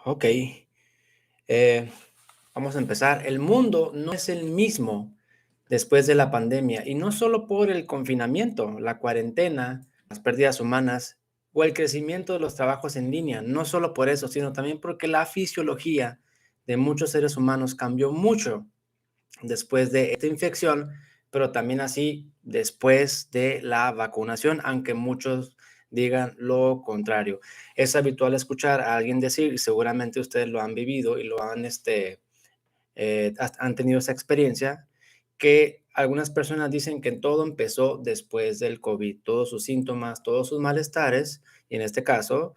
Ok, eh, vamos a empezar. El mundo no es el mismo después de la pandemia y no solo por el confinamiento, la cuarentena, las pérdidas humanas o el crecimiento de los trabajos en línea. No solo por eso, sino también porque la fisiología de muchos seres humanos cambió mucho después de esta infección, pero también así después de la vacunación, aunque muchos digan lo contrario. Es habitual escuchar a alguien decir, y seguramente ustedes lo han vivido y lo han, han tenido esa experiencia, que algunas personas dicen que todo empezó después del COVID, todos sus síntomas, todos sus malestares, y en este caso,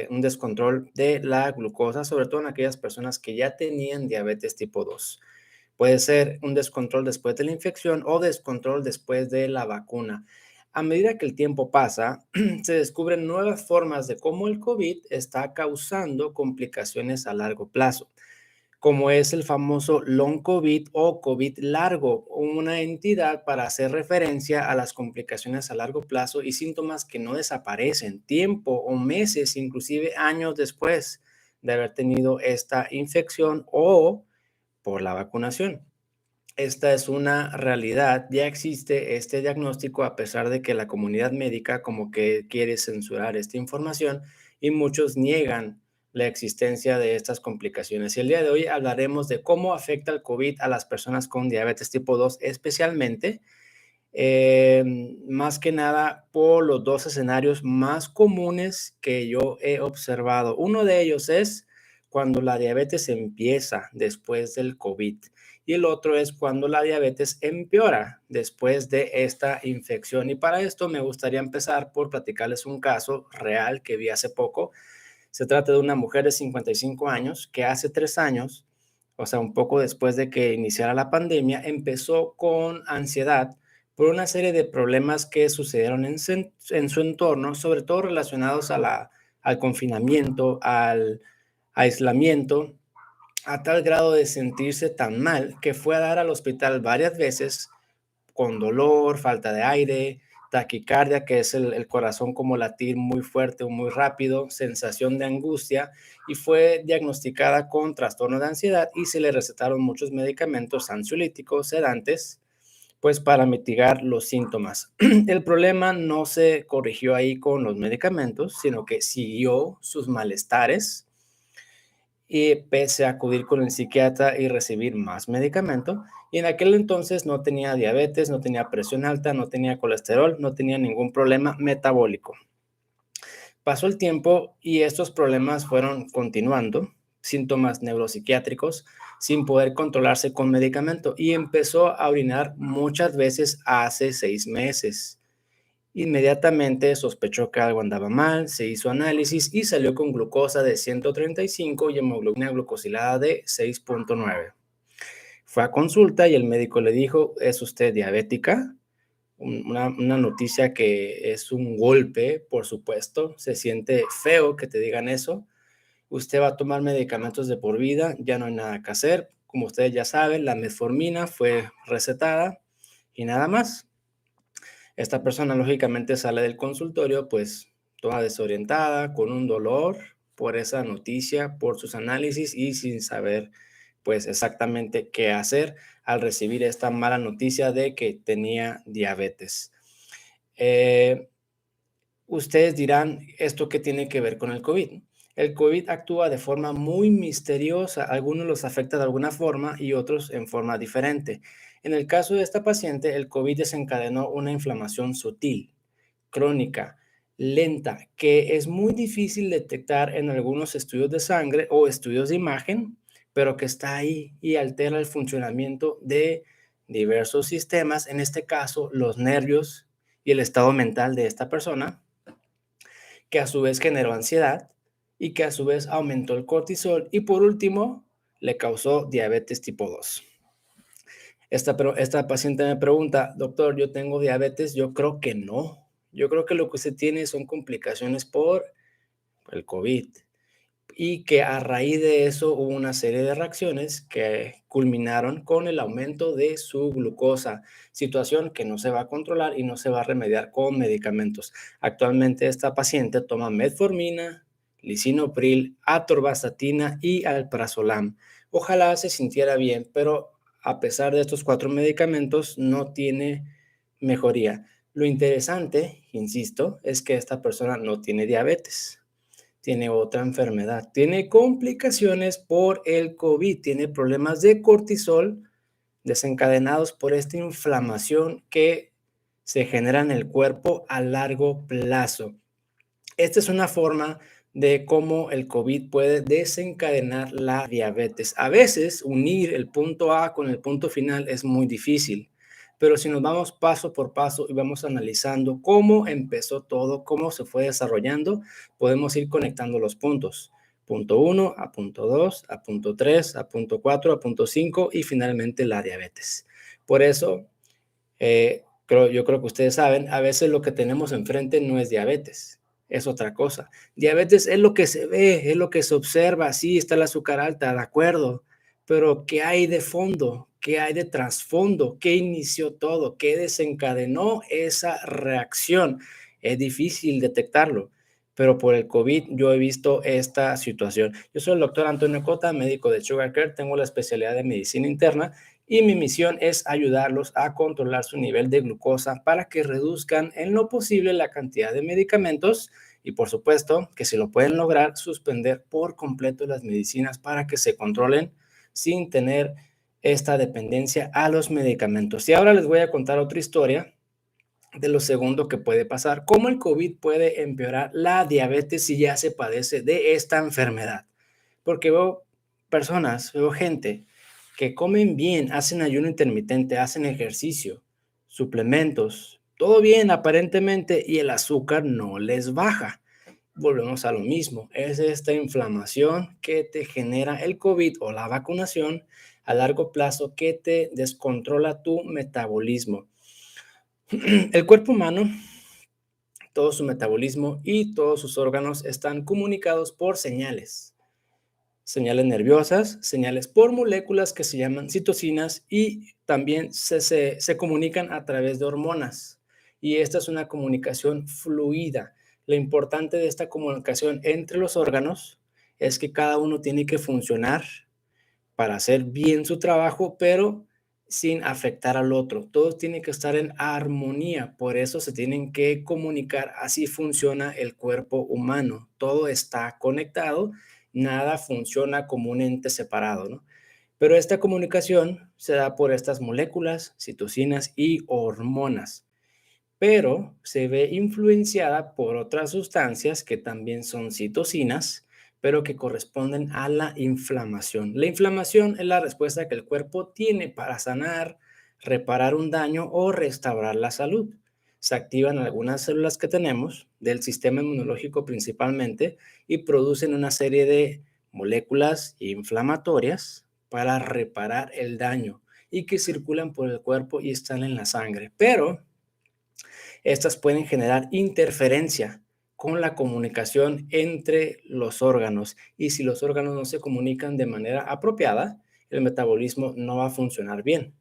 un descontrol de la glucosa, sobre todo en aquellas personas que ya tenían diabetes tipo 2. Puede ser un descontrol después de la infección o descontrol después de la vacuna. A medida que el tiempo pasa, se descubren nuevas formas de cómo el COVID está causando complicaciones a largo plazo, como es el famoso long COVID o COVID largo, una entidad para hacer referencia a las complicaciones a largo plazo y síntomas que no desaparecen tiempo o meses, inclusive años después de haber tenido esta infección o por la vacunación. Esta es una realidad, ya existe este diagnóstico a pesar de que la comunidad médica como que quiere censurar esta información y muchos niegan la existencia de estas complicaciones. Y el día de hoy hablaremos de cómo afecta el COVID a las personas con diabetes tipo 2, especialmente, más que nada por los dos escenarios más comunes que yo he observado. Uno de ellos es cuando la diabetes empieza después del COVID y el otro es cuando la diabetes empeora después de esta infección. Y para esto me gustaría empezar por platicarles un caso real que vi hace poco. Se trata de una mujer de 55 años que hace 3 años, o sea, un poco después de que iniciara la pandemia, empezó con ansiedad por una serie de problemas que sucedieron en su entorno, sobre todo relacionados al confinamiento, al aislamiento, a tal grado de sentirse tan mal que fue a dar al hospital varias veces con dolor, falta de aire, taquicardia, que es el corazón como latir muy fuerte o muy rápido, sensación de angustia, y fue diagnosticada con trastorno de ansiedad y se le recetaron muchos medicamentos ansiolíticos, sedantes, pues para mitigar los síntomas. El problema no se corrigió ahí con los medicamentos, sino que siguió sus malestares y pese a acudir con el psiquiatra y recibir más medicamento, y en aquel entonces no tenía diabetes, no tenía presión alta, no tenía colesterol, no tenía ningún problema metabólico. Pasó el tiempo y estos problemas fueron continuando, síntomas neuropsiquiátricos, sin poder controlarse con medicamento, y empezó a orinar muchas veces hace 6 meses. Inmediatamente sospechó que algo andaba mal, se hizo análisis y salió con glucosa de 135 y hemoglobina glucosilada de 6.9. Fue a consulta y el médico le dijo, ¿es usted diabética? Una noticia que es un golpe, por supuesto. Se siente feo que te digan eso. Usted va a tomar medicamentos de por vida, ya no hay nada que hacer. Como ustedes ya saben, la metformina fue recetada y nada más. Esta persona lógicamente sale del consultorio pues toda desorientada, con un dolor por esa noticia, por sus análisis y sin saber pues exactamente qué hacer al recibir esta mala noticia de que tenía diabetes. Eh, Ustedes dirán, ¿esto qué tiene que ver con el COVID? El COVID actúa de forma muy misteriosa. Algunos los afecta de alguna forma y otros en forma diferente. En el caso de esta paciente, el COVID desencadenó una inflamación sutil, crónica, lenta, que es muy difícil detectar en algunos estudios de sangre o estudios de imagen, pero que está ahí y altera el funcionamiento de diversos sistemas, en este caso los nervios y el estado mental de esta persona, que a su vez generó ansiedad y que a su vez aumentó el cortisol y por último le causó diabetes tipo 2. Esta paciente me pregunta, doctor, ¿yo tengo diabetes? Yo creo que no. Yo creo que lo que usted tiene son complicaciones por el COVID y que a raíz de eso hubo una serie de reacciones que culminaron con el aumento de su glucosa, situación que no se va a controlar y no se va a remediar con medicamentos. Actualmente esta paciente toma metformina, lisinopril, atorvastatina y alprazolam. Ojalá se sintiera bien, pero a pesar de estos 4 medicamentos no tiene mejoría. Lo interesante, insisto, es que esta persona no tiene diabetes, tiene otra enfermedad, tiene complicaciones por el COVID, tiene problemas de cortisol desencadenados por esta inflamación que se genera en el cuerpo a largo plazo. Esta es una forma de cómo el COVID puede desencadenar la diabetes. A veces unir el punto A con el punto final es muy difícil, pero si nos vamos paso por paso y vamos analizando cómo empezó todo, cómo se fue desarrollando, podemos ir conectando los puntos. Punto 1 a punto 2, a punto 3, a punto 4, a punto 5 y finalmente la diabetes. Por eso, yo creo que ustedes saben, a veces lo que tenemos enfrente no es diabetes, es otra cosa. Diabetes es lo que se ve, es lo que se observa, sí, está el azúcar alta, de acuerdo, pero ¿qué hay de fondo? ¿Qué hay de trasfondo? ¿Qué inició todo? ¿Qué desencadenó esa reacción? Es difícil detectarlo, pero por el COVID yo he visto esta situación. Yo soy el doctor Antonio Cota, médico de Sugar Care, tengo la especialidad de medicina interna y mi misión es ayudarlos a controlar su nivel de glucosa para que reduzcan en lo posible la cantidad de medicamentos y por supuesto que si lo pueden lograr, suspender por completo las medicinas para que se controlen sin tener esta dependencia a los medicamentos. Y ahora les voy a contar otra historia de lo segundo que puede pasar, cómo el COVID puede empeorar la diabetes si ya se padece de esta enfermedad. Porque veo gente que comen bien, hacen ayuno intermitente, hacen ejercicio, suplementos, todo bien aparentemente y el azúcar no les baja. Volvemos a lo mismo, es esta inflamación que te genera el COVID o la vacunación a largo plazo que te descontrola tu metabolismo. El cuerpo humano, todo su metabolismo y todos sus órganos están comunicados por señales nerviosas, señales por moléculas que se llaman citocinas y también se comunican a través de hormonas. Y esta es una comunicación fluida. Lo importante de esta comunicación entre los órganos es que cada uno tiene que funcionar para hacer bien su trabajo, pero sin afectar al otro. Todos tienen que estar en armonía, por eso se tienen que comunicar. Así funciona el cuerpo humano. Todo está conectado, nada funciona como un ente separado, ¿no? Pero esta comunicación se da por estas moléculas, citocinas y hormonas, pero se ve influenciada por otras sustancias que también son citocinas, pero que corresponden a la inflamación. La inflamación es la respuesta que el cuerpo tiene para sanar, reparar un daño o restaurar la salud. Se activan algunas células que tenemos del sistema inmunológico principalmente y producen una serie de moléculas inflamatorias para reparar el daño y que circulan por el cuerpo y están en la sangre. Pero estas pueden generar interferencia con la comunicación entre los órganos y si los órganos no se comunican de manera apropiada, el metabolismo no va a funcionar bien.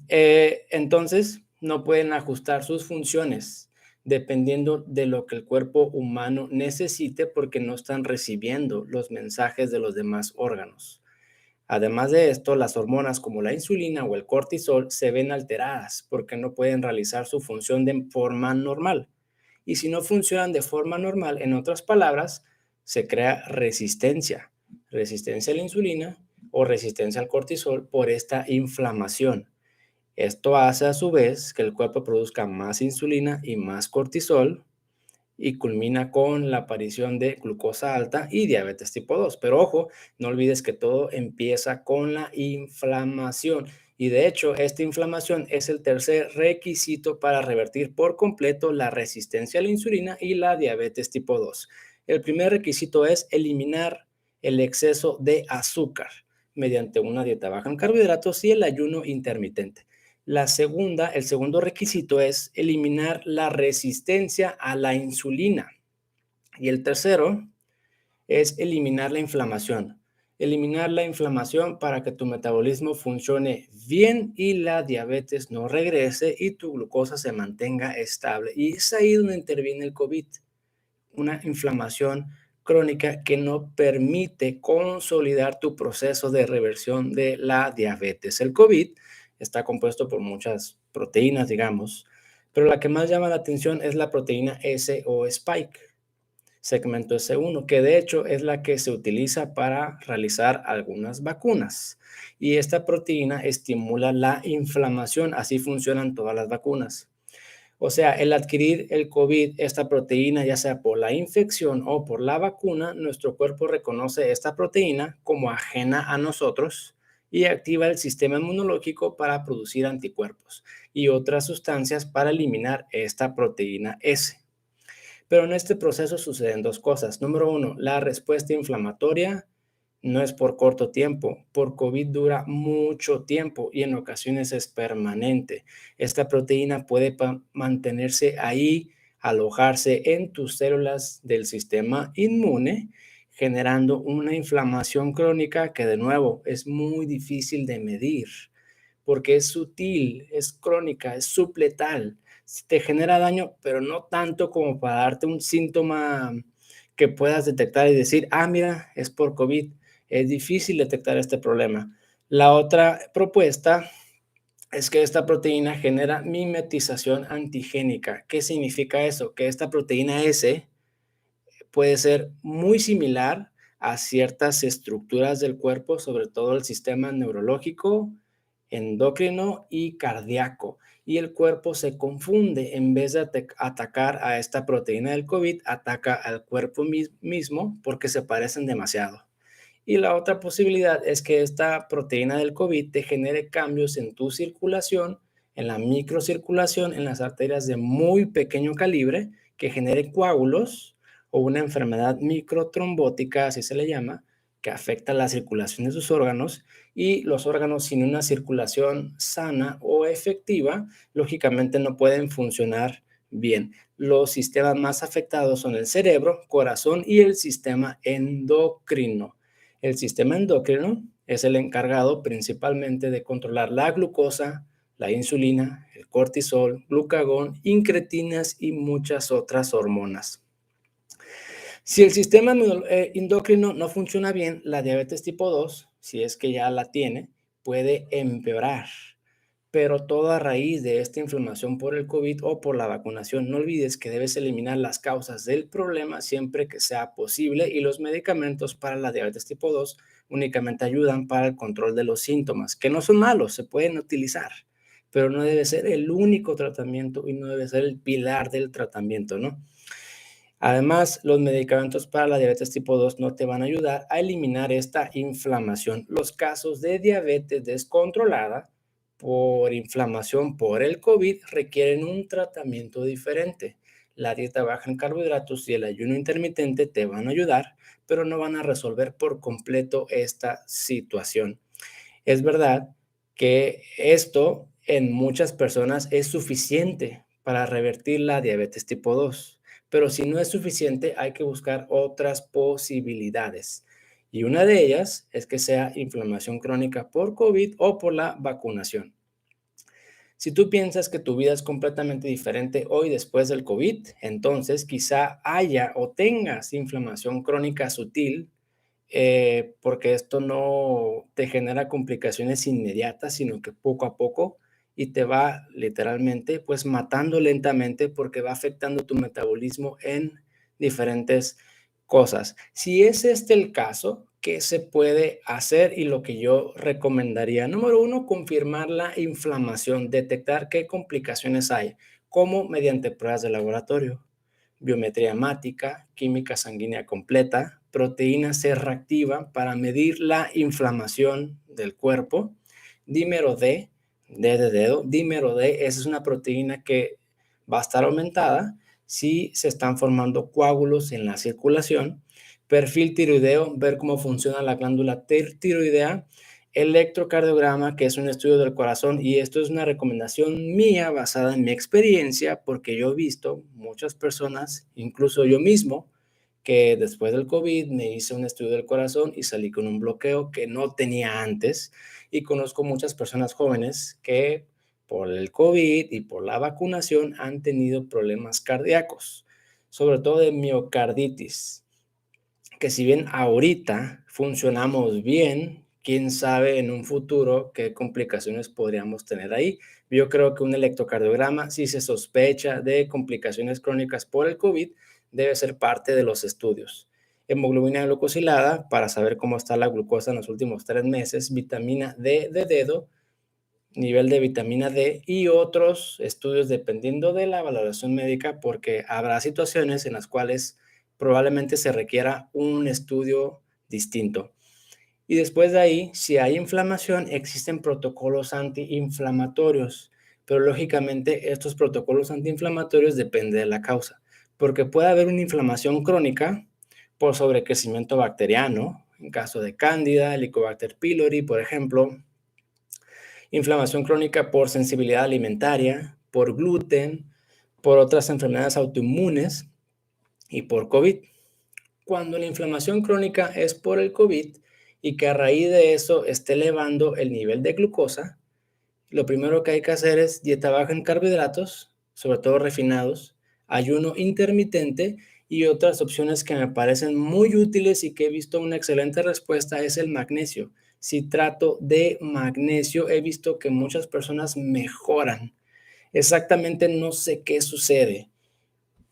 Entonces, no pueden ajustar sus funciones dependiendo de lo que el cuerpo humano necesite porque no están recibiendo los mensajes de los demás órganos. Además de esto, las hormonas como la insulina o el cortisol se ven alteradas porque no pueden realizar su función de forma normal. Y si no funcionan de forma normal, en otras palabras, se crea resistencia a la insulina o resistencia al cortisol por esta inflamación. Esto hace a su vez que el cuerpo produzca más insulina y más cortisol y culmina con la aparición de glucosa alta y diabetes tipo 2. Pero ojo, no olvides que todo empieza con la inflamación. Y de hecho, esta inflamación es el tercer requisito para revertir por completo la resistencia a la insulina y la diabetes tipo 2. El primer requisito es eliminar el exceso de azúcar mediante una dieta baja en carbohidratos y el ayuno intermitente. El segundo requisito es eliminar la resistencia a la insulina. Y el tercero es eliminar la inflamación. Eliminar la inflamación para que tu metabolismo funcione bien y la diabetes no regrese y tu glucosa se mantenga estable. Y es ahí donde interviene el COVID, una inflamación crónica que no permite consolidar tu proceso de reversión de la diabetes. El COVID está compuesto por muchas proteínas, digamos, pero la que más llama la atención es la proteína S o spike, segmento S1, que de hecho es la que se utiliza para realizar algunas vacunas. Y esta proteína estimula la inflamación, así funcionan todas las vacunas. O sea, el adquirir el COVID, esta proteína, ya sea por la infección o por la vacuna, nuestro cuerpo reconoce esta proteína como ajena a nosotros y activa el sistema inmunológico para producir anticuerpos y otras sustancias para eliminar esta proteína S. Pero en este proceso suceden dos cosas. Número uno, la respuesta inflamatoria no es por corto tiempo. Por COVID dura mucho tiempo y en ocasiones es permanente. Esta proteína puede mantenerse ahí, alojarse en tus células del sistema inmune, generando una inflamación crónica que de nuevo es muy difícil de medir porque es sutil, es crónica, es subletal. Te genera daño, pero no tanto como para darte un síntoma que puedas detectar y decir, ah, mira, es por COVID. Es difícil detectar este problema. La otra propuesta es que esta proteína genera mimetización antigénica. ¿Qué significa eso? Que esta proteína S puede ser muy similar a ciertas estructuras del cuerpo, sobre todo el sistema neurológico, endocrino y cardíaco. Y el cuerpo se confunde, en vez de atacar a esta proteína del COVID, ataca al cuerpo mismo porque se parecen demasiado. Y la otra posibilidad es que esta proteína del COVID te genere cambios en tu circulación, en la microcirculación, en las arterias de muy pequeño calibre, que genere coágulos o una enfermedad microtrombótica, así se le llama, que afecta la circulación de sus órganos y los órganos sin una circulación sana o efectiva, lógicamente no pueden funcionar bien. Los sistemas más afectados son el cerebro, corazón y el sistema endocrino. El sistema endocrino es el encargado principalmente de controlar la glucosa, la insulina, el cortisol, glucagón, incretinas y muchas otras hormonas. Si el sistema endocrino no funciona bien, la diabetes tipo 2, si es que ya la tiene, puede empeorar, pero todo a raíz de esta inflamación por el COVID o por la vacunación. No olvides que debes eliminar las causas del problema siempre que sea posible y los medicamentos para la diabetes tipo 2 únicamente ayudan para el control de los síntomas, que no son malos, se pueden utilizar, pero no debe ser el único tratamiento y no debe ser el pilar del tratamiento, ¿no? Además, los medicamentos para la diabetes tipo 2 no te van a ayudar a eliminar esta inflamación. Los casos de diabetes descontrolada por inflamación por el COVID requieren un tratamiento diferente. La dieta baja en carbohidratos y el ayuno intermitente te van a ayudar, pero no van a resolver por completo esta situación. Es verdad que esto en muchas personas es suficiente para revertir la diabetes tipo 2, pero si no es suficiente hay que buscar otras posibilidades. Y una de ellas es que sea inflamación crónica por COVID o por la vacunación. Si tú piensas que tu vida es completamente diferente hoy después del COVID, entonces quizá haya o tengas inflamación crónica sutil porque esto no te genera complicaciones inmediatas, sino que poco a poco y te va literalmente pues matando lentamente porque va afectando tu metabolismo en diferentes cosas. Si es este el caso, ¿qué se puede hacer? Y lo que yo recomendaría, número uno, confirmar la inflamación, detectar qué complicaciones hay, como mediante pruebas de laboratorio, biometría hemática, química sanguínea completa, proteína C reactiva para medir la inflamación del cuerpo, dímero D de dedo, dímero D, esa es una proteína que va a estar aumentada si se están formando coágulos en la circulación, perfil tiroideo, ver cómo funciona la glándula tiroidea, electrocardiograma, que es un estudio del corazón, y esto es una recomendación mía basada en mi experiencia, porque yo he visto muchas personas, incluso yo mismo, que después del COVID me hice un estudio del corazón y salí con un bloqueo que no tenía antes, y conozco muchas personas jóvenes que por el COVID y por la vacunación han tenido problemas cardíacos, sobre todo de miocarditis. que si bien ahorita funcionamos bien, quién sabe en un futuro qué complicaciones podríamos tener ahí. Yo creo que un electrocardiograma, si se sospecha de complicaciones crónicas por el COVID, debe ser parte de los estudios. Hemoglobina glucosilada para saber cómo está la glucosa en los últimos 3 meses, vitamina D de dedo, nivel de vitamina D y otros estudios dependiendo de la valoración médica, porque habrá situaciones en las cuales probablemente se requiera un estudio distinto. Y después de ahí, si hay inflamación, existen protocolos antiinflamatorios, pero lógicamente estos protocolos antiinflamatorios dependen de la causa, porque puede haber una inflamación crónica por sobrecrecimiento bacteriano, en caso de Cándida, Helicobacter pylori, por ejemplo, inflamación crónica por sensibilidad alimentaria, por gluten, por otras enfermedades autoinmunes y por COVID. Cuando la inflamación crónica es por el COVID y que a raíz de eso esté elevando el nivel de glucosa, lo primero que hay que hacer es dieta baja en carbohidratos, sobre todo refinados, ayuno intermitente y otras opciones que me parecen muy útiles y que he visto una excelente respuesta es el magnesio. Citrato de magnesio, he visto que muchas personas mejoran. Exactamente no sé qué sucede,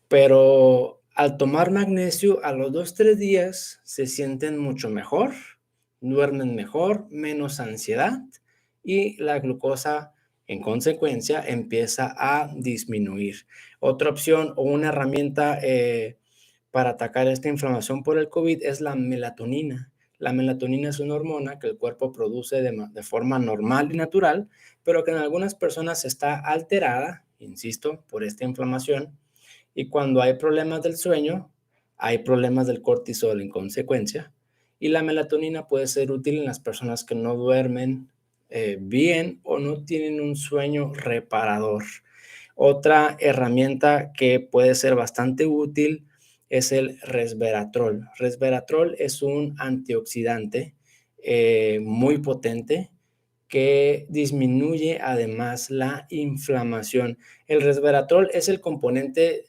pero al tomar magnesio a los 2, 3 días se sienten mucho mejor, duermen mejor, menos ansiedad y la glucosa en consecuencia empieza a disminuir. Otra opción o una herramienta para atacar esta inflamación por el COVID es la melatonina. La melatonina es una hormona que el cuerpo produce de forma normal y natural, pero que en algunas personas está alterada, insisto, por esta inflamación, y cuando hay problemas del sueño, hay problemas del cortisol en consecuencia. Y la melatonina puede ser útil en las personas que no duermen bien o no tienen un sueño reparador. Otra herramienta que puede ser bastante útil es el resveratrol. Resveratrol es un antioxidante muy potente que disminuye además la inflamación. El resveratrol es el componente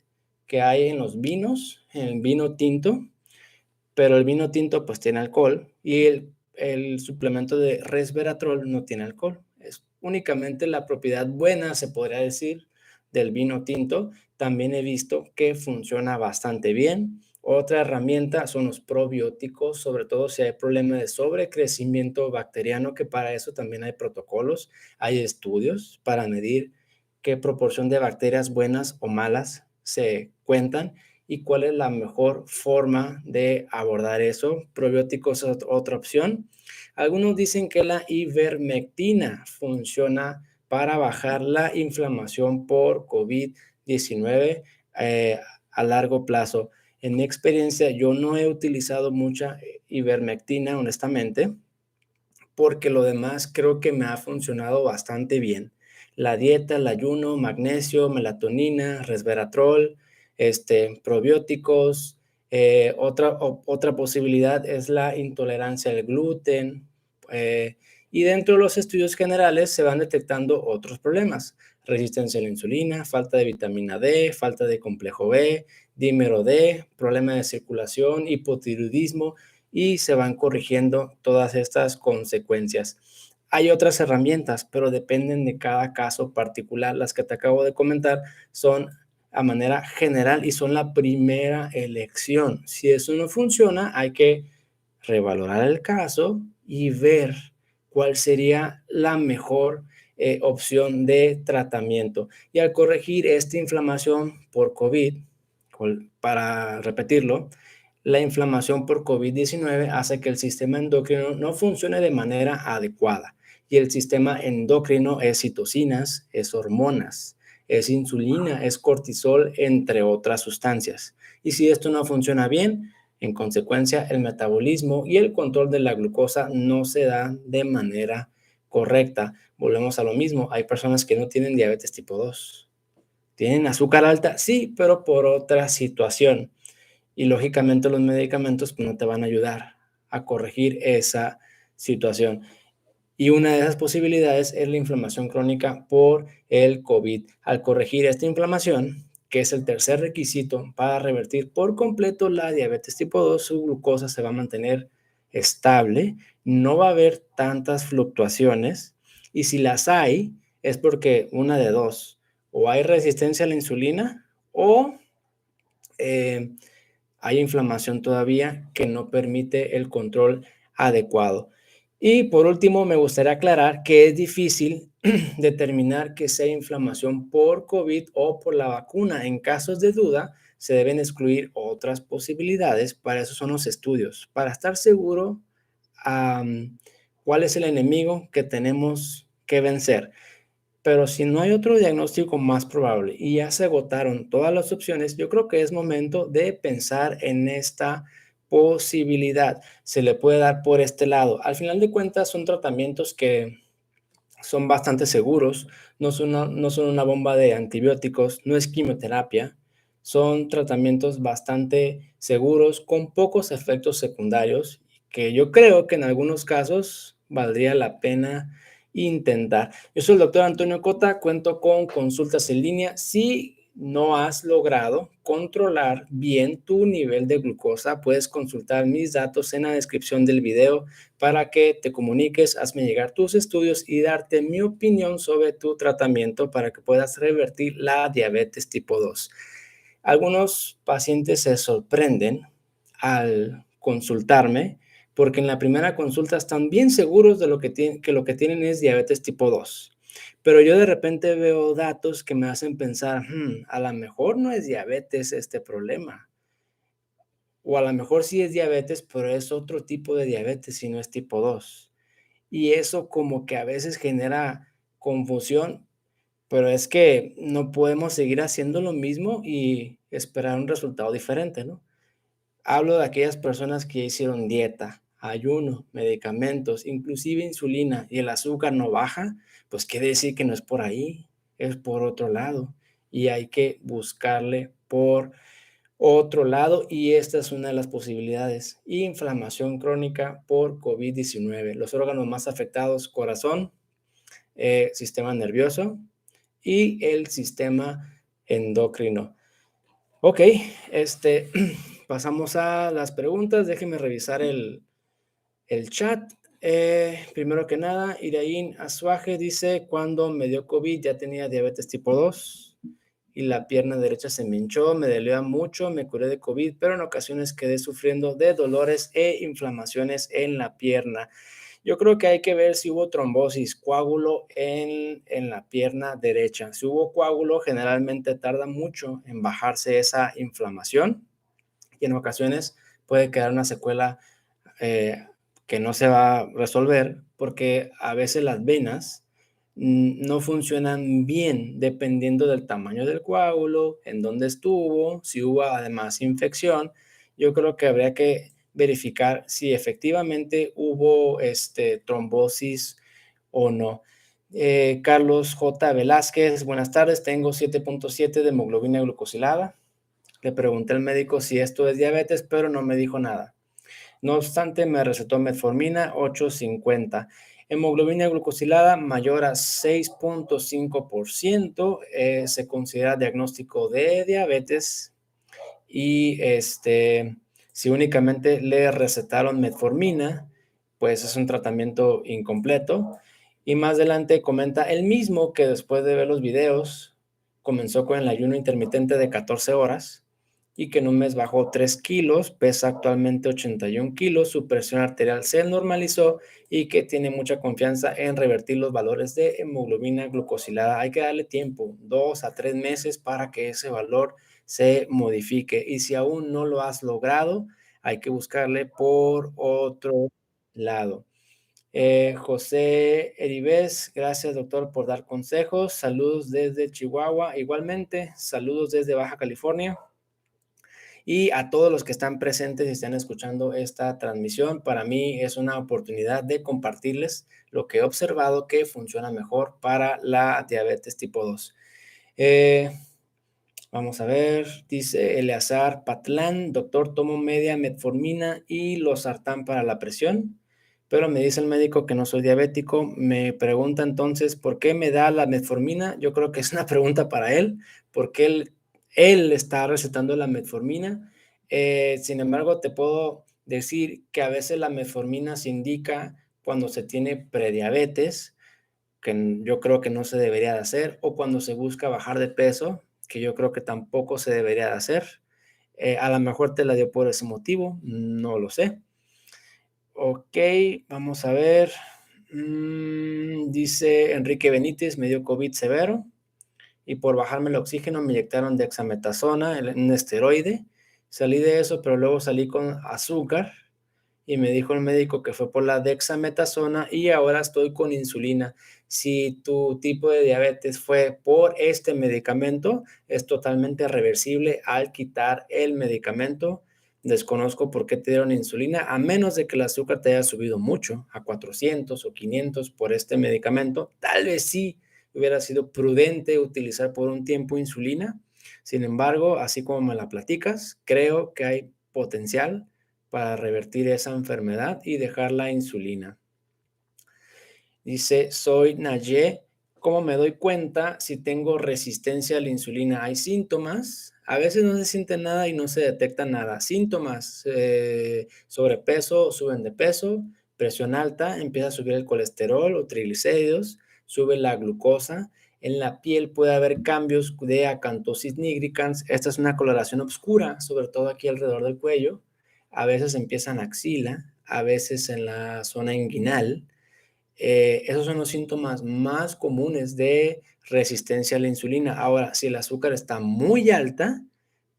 que hay en los vinos, en el vino tinto, pero el vino tinto pues tiene alcohol y el suplemento de resveratrol no tiene alcohol. Es únicamente la propiedad buena, se podría decir, del vino tinto. También he visto que funciona bastante bien. Otra herramienta son los probióticos, sobre todo si hay problema de sobrecrecimiento bacteriano, que para eso también hay protocolos, hay estudios para medir qué proporción de bacterias buenas o malas se cuentan y cuál es la mejor forma de abordar eso. Probióticos es otra opción. Algunos dicen que la ivermectina funciona para bajar la inflamación por COVID-19 eh, a largo plazo. En mi experiencia, yo no he utilizado mucha ivermectina, honestamente, porque lo demás creo que me ha funcionado bastante bien. La dieta, el ayuno, magnesio, melatonina, resveratrol, probióticos. Otra posibilidad es la intolerancia al gluten. eh, y dentro de los estudios generales se van detectando otros problemas. Resistencia a la insulina, falta de vitamina D, falta de complejo B, dímero D, problema de circulación, hipotiroidismo y se van corrigiendo todas estas consecuencias. Hay otras herramientas, pero dependen de cada caso particular. Las que te acabo de comentar son a manera general y son la primera elección. Si eso no funciona, hay que revalorar el caso y ver cuál sería la mejor opción de tratamiento. Y al corregir esta inflamación por COVID, para repetirlo, la inflamación por COVID-19 hace que el sistema endocrino no funcione de manera adecuada. Y el sistema endocrino es citocinas, es hormonas, es insulina, es cortisol, entre otras sustancias. Y si esto no funciona bien, en consecuencia, el metabolismo y el control de la glucosa no se da de manera correcta. Volvemos a lo mismo, hay personas que no tienen diabetes tipo 2. ¿Tienen azúcar alta? Sí, pero por otra situación. Y lógicamente los medicamentos pues, no te van a ayudar a corregir esa situación. Y una de esas posibilidades es la inflamación crónica por el COVID. Al corregir esta inflamación, que es el tercer requisito para revertir por completo la diabetes tipo 2, su glucosa se va a mantener estable, no va a haber tantas fluctuaciones y si las hay es porque una de dos, o hay resistencia a la insulina o eh, hay inflamación todavía que no permite el control adecuado. Y por último, me gustaría aclarar que es difícil determinar que sea inflamación por COVID o por la vacuna. En casos de duda, se deben excluir otras posibilidades. Para eso son los estudios, para estar seguro cuál es el enemigo que tenemos que vencer. Pero si no hay otro diagnóstico más probable y ya se agotaron todas las opciones, yo creo que es momento de pensar en esta posibilidad. Se le puede dar por este lado. Al final de cuentas, son tratamientos que son bastante seguros, no son una bomba de antibióticos, no es quimioterapia, son tratamientos bastante seguros con pocos efectos secundarios que yo creo que en algunos casos valdría la pena intentar. Yo soy el doctor Antonio Cota, cuento con consultas en línea. Si no has logrado controlar bien tu nivel de glucosa, puedes consultar mis datos en la descripción del video para que te comuniques, hazme llegar tus estudios y darte mi opinión sobre tu tratamiento para que puedas revertir la diabetes tipo 2. Algunos pacientes se sorprenden al consultarme porque en la primera consulta están bien seguros de que lo que tienen es diabetes tipo 2. Pero yo de repente veo datos que me hacen pensar, a lo mejor no es diabetes este problema. O a lo mejor sí es diabetes, pero es otro tipo de diabetes y no es tipo 2. Y eso como que a veces genera confusión, pero es que no podemos seguir haciendo lo mismo y esperar un resultado diferente, ¿no? Hablo de aquellas personas que hicieron dieta, ayuno, medicamentos, inclusive insulina y el azúcar no baja, pues quiere decir que no es por ahí, es por otro lado y hay que buscarle por otro lado y esta es una de las posibilidades, inflamación crónica por COVID-19. Los órganos más afectados, corazón, sistema nervioso y el sistema endocrino. Ok, pasamos a las preguntas. Déjenme revisar el chat. Primero que nada, Iraín Azuaje dice, cuando me dio COVID ya tenía diabetes tipo 2 y la pierna derecha se me hinchó, me dolía mucho, me curé de COVID, pero en ocasiones quedé sufriendo de dolores e inflamaciones en la pierna. Yo creo que hay que ver si hubo trombosis, coágulo en la pierna derecha. Si hubo coágulo, generalmente tarda mucho en bajarse esa inflamación y en ocasiones puede quedar una secuela eh, que no se va a resolver porque a veces las venas no funcionan bien dependiendo del tamaño del coágulo, en dónde estuvo, si hubo además infección. Yo creo que habría que verificar si efectivamente hubo trombosis o no. Carlos J. Velázquez, buenas tardes, tengo 7.7 de hemoglobina glucosilada. Le pregunté al médico si esto es diabetes, pero no me dijo nada. No obstante, me recetó metformina 850. Hemoglobina glucosilada mayor a 6.5%. Se considera diagnóstico de diabetes y si únicamente le recetaron metformina, pues es un tratamiento incompleto. Y más adelante comenta él mismo que después de ver los videos, comenzó con el ayuno intermitente de 14 horas y que en un mes bajó 3 kilos, pesa actualmente 81 kilos, su presión arterial se normalizó y que tiene mucha confianza en revertir los valores de hemoglobina glucosilada. Hay que darle tiempo, 2 a 3 meses para que ese valor se modifique. Y si aún no lo has logrado, hay que buscarle por otro lado. José Eribés, gracias doctor por dar consejos. Saludos desde Chihuahua. Igualmente, saludos desde Baja California. Y a todos los que están presentes y están escuchando esta transmisión, para mí es una oportunidad de compartirles lo que he observado que funciona mejor para la diabetes tipo 2. Vamos a ver, dice Eleazar Patlán, doctor, tomo media metformina y losartán para la presión, pero me dice el médico que no soy diabético. Me pregunta entonces, ¿por qué me da la metformina? Yo creo que es una pregunta para él, porque él él está recetando la metformina. Sin embargo, te puedo decir que a veces la metformina se indica cuando se tiene prediabetes, que yo creo que no se debería de hacer, o cuando se busca bajar de peso, que yo creo que tampoco se debería de hacer. A lo mejor te la dio por ese motivo, no lo sé. Ok, vamos a ver. Dice Enrique Benítez, me dio COVID severo y por bajarme el oxígeno me inyectaron dexametasona, un esteroide. Salí de eso, pero luego salí con azúcar y me dijo el médico que fue por la dexametasona y ahora estoy con insulina. Si tu tipo de diabetes fue por este medicamento, es totalmente reversible al quitar el medicamento. Desconozco por qué te dieron insulina, a menos de que el azúcar te haya subido mucho, a 400 o 500 por este medicamento. Tal vez sí hubiera sido prudente utilizar por un tiempo insulina. Sin embargo, así como me la platicas, creo que hay potencial para revertir esa enfermedad y dejar la insulina. Dice, soy Naye, ¿cómo me doy cuenta si tengo resistencia a la insulina? Hay síntomas, a veces no se siente nada y no se detecta nada. Síntomas, sobrepeso, suben de peso, presión alta, empieza a subir el colesterol o triglicéridos, sube la glucosa. En la piel puede haber cambios de acantosis nigricans. Esta es una coloración oscura, sobre todo aquí alrededor del cuello. A veces empieza en axila, a veces en la zona inguinal. Esos son los síntomas más comunes de resistencia a la insulina. Ahora, si el azúcar está muy alta,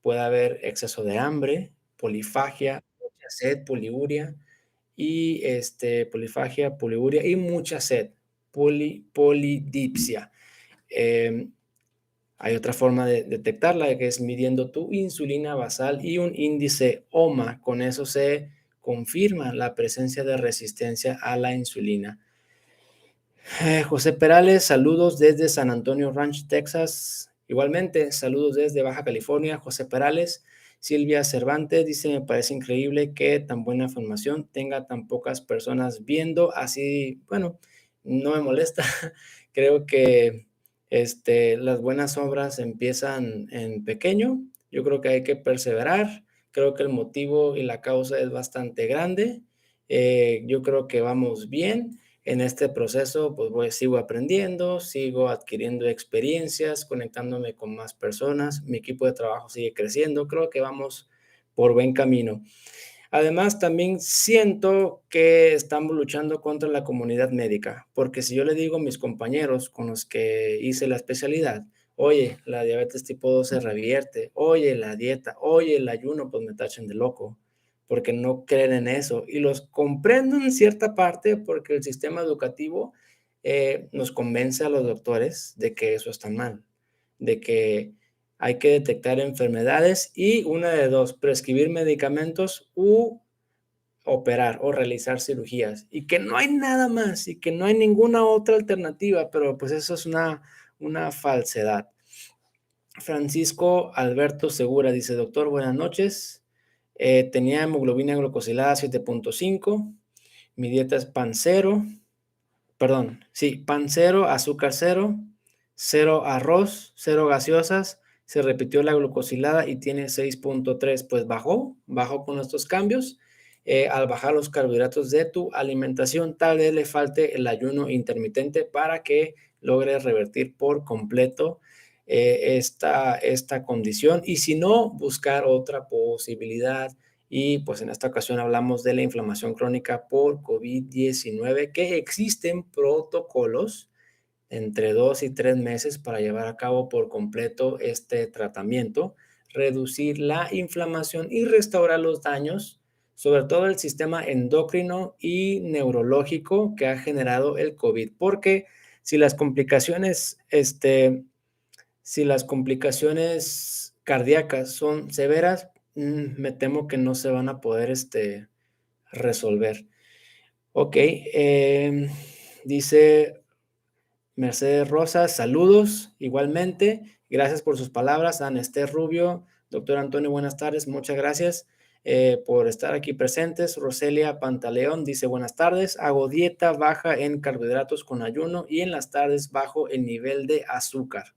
puede haber exceso de hambre, polifagia, mucha sed, poliuria y polifagia, poliuria y mucha sed, polidipsia. Eh, Hay otra forma de detectarla, que es midiendo tu insulina basal y un índice OMA. Con eso se confirma la presencia de resistencia a la insulina. José Perales, saludos desde San Antonio Ranch, Texas. Igualmente, saludos desde Baja California, José Perales. Silvia Cervantes dice, me parece increíble que tan buena formación tenga tan pocas personas viendo. Así, bueno, no me molesta. Creo que las buenas obras empiezan en pequeño. Yo creo que hay que perseverar. Creo que el motivo y la causa es bastante grande. Yo creo que vamos bien. En este proceso, pues sigo aprendiendo, sigo adquiriendo experiencias, conectándome con más personas, mi equipo de trabajo sigue creciendo, creo que vamos por buen camino. Además, también siento que estamos luchando contra la comunidad médica, porque si yo le digo a mis compañeros con los que hice la especialidad, oye, la diabetes tipo 2 se revierte, oye, la dieta, oye, el ayuno, pues me tachan de loco, porque no creen en eso. Y los comprendo en cierta parte porque el sistema educativo nos convence a los doctores de que eso está mal, de que hay que detectar enfermedades y una de dos, prescribir medicamentos u operar o realizar cirugías y que no hay nada más y que no hay ninguna otra alternativa, pero pues eso es una falsedad. Francisco Alberto Segura dice, doctor, buenas noches. Tenía hemoglobina glucosilada 7.5, mi dieta es pan cero, perdón, sí, pan cero, azúcar cero, cero arroz, cero gaseosas, se repitió la glucosilada y tiene 6.3, pues bajó con estos cambios. Al bajar los carbohidratos de tu alimentación, tal vez le falte el ayuno intermitente para que logre revertir por completo esta condición y si no, buscar otra posibilidad. Y pues en esta ocasión hablamos de la inflamación crónica por COVID-19, que existen protocolos entre 2 y 3 meses para llevar a cabo por completo este tratamiento, reducir la inflamación y restaurar los daños, sobre todo el sistema endocrino y neurológico que ha generado el COVID, porque si las complicaciones, si las complicaciones cardíacas son severas, me temo que no se van a poder resolver. Ok, dice Mercedes Rosas, saludos igualmente. Gracias por sus palabras. Anesté Rubio, doctor Antonio, buenas tardes. Muchas gracias por estar aquí presentes. Roselia Pantaleón dice buenas tardes. Hago dieta baja en carbohidratos con ayuno y en las tardes bajo el nivel de azúcar.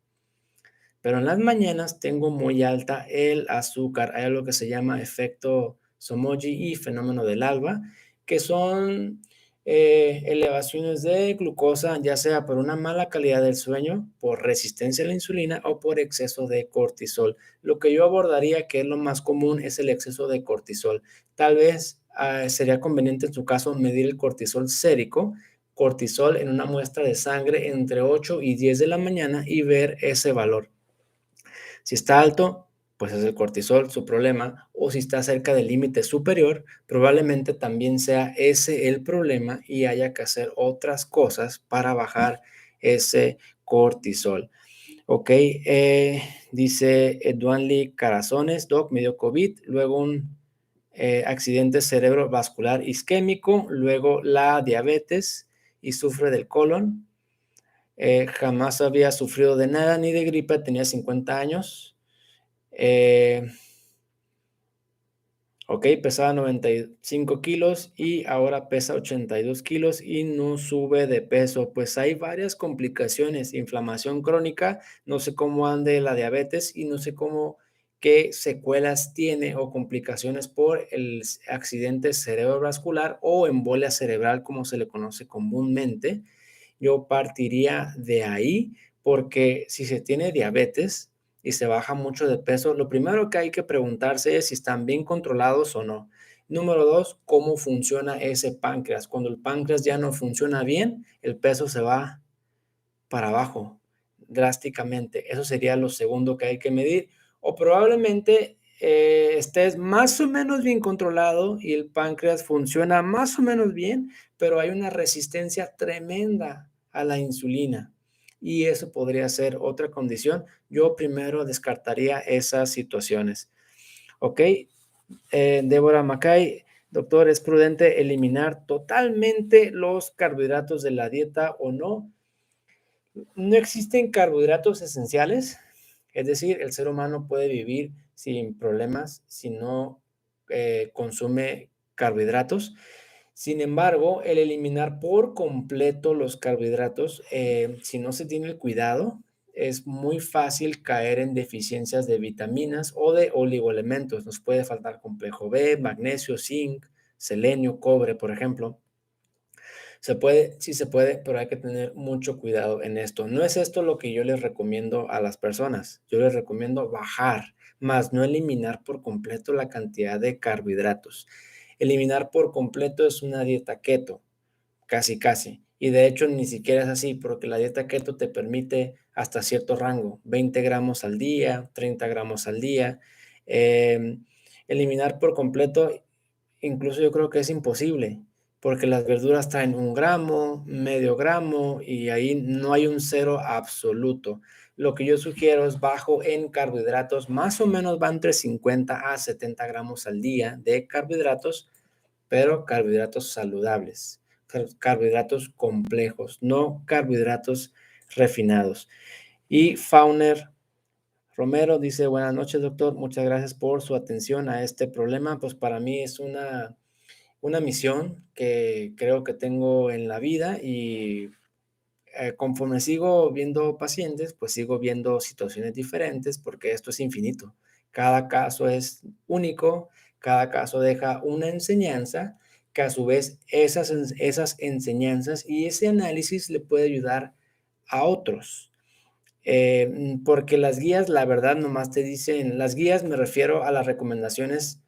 pero en las mañanas tengo muy alta el azúcar. Hay algo que se llama efecto Somogy y fenómeno del alba, que son elevaciones de glucosa, ya sea por una mala calidad del sueño, por resistencia a la insulina o por exceso de cortisol. Lo que yo abordaría, que es lo más común, es el exceso de cortisol. Tal vez sería conveniente en su caso medir el cortisol sérico, cortisol en una muestra de sangre entre 8 y 10 de la mañana y ver ese valor. Si está alto, pues es el cortisol su problema, o si está cerca del límite superior, probablemente también sea ese el problema y haya que hacer otras cosas para bajar ese cortisol. Ok, dice Eduanli Carazones, Doc, me dio COVID, luego un accidente cerebrovascular isquémico, luego la diabetes y sufre del colon. Jamás había sufrido de nada ni de gripe, tenía 50 años. Eh, ok, pesaba 95 kilos y ahora pesa 82 kilos y no sube de peso. Pues hay varias complicaciones, inflamación crónica, no sé cómo ande la diabetes y no sé cómo, qué secuelas tiene o complicaciones por el accidente cerebrovascular o embolia cerebral, como se le conoce comúnmente. Yo partiría de ahí porque si se tiene diabetes y se baja mucho de peso, lo primero que hay que preguntarse es si están bien controlados o no. Número dos, cómo funciona ese páncreas. Cuando el páncreas ya no funciona bien, el peso se va para abajo drásticamente. Eso sería lo segundo que hay que medir. O probablemente estés más o menos bien controlado y el páncreas funciona más o menos bien, pero hay una resistencia tremenda a la insulina. Y eso podría ser otra condición. Yo primero descartaría esas situaciones. ¿Ok? Débora Macay, doctor, ¿es prudente eliminar totalmente los carbohidratos de la dieta o no? No existen carbohidratos esenciales, es decir, el ser humano puede vivir sin problemas si no consume carbohidratos. Sin embargo, el eliminar por completo los carbohidratos, si no se tiene el cuidado, es muy fácil caer en deficiencias de vitaminas o de oligoelementos. Nos puede faltar complejo B, magnesio, zinc, selenio, cobre, por ejemplo. Se puede, sí se puede, pero hay que tener mucho cuidado en esto. No es esto lo que yo les recomiendo a las personas. Yo les recomiendo bajar, más no eliminar por completo la cantidad de carbohidratos. Eliminar por completo es una dieta keto, casi casi. Y de hecho ni siquiera es así, porque la dieta keto te permite hasta cierto rango, 20 gramos al día, 30 gramos al día. Eh, Eliminar por completo, incluso yo creo que es imposible, porque las verduras traen 1 gramo, medio gramo, y ahí no hay un cero absoluto. Lo que yo sugiero es bajo en carbohidratos, más o menos va entre 50 a 70 gramos al día de carbohidratos, pero carbohidratos saludables, carbohidratos complejos, no carbohidratos refinados. Y Fauner Romero dice, buenas noches, doctor, muchas gracias por su atención a este problema. Pues para mí es una misión que creo que tengo en la vida y conforme sigo viendo pacientes, pues sigo viendo situaciones diferentes porque esto es infinito. Cada caso es único, cada caso deja una enseñanza que a su vez esas enseñanzas y ese análisis le puede ayudar a otros. Porque las guías, la verdad, nomás te dicen, las guías me refiero a las recomendaciones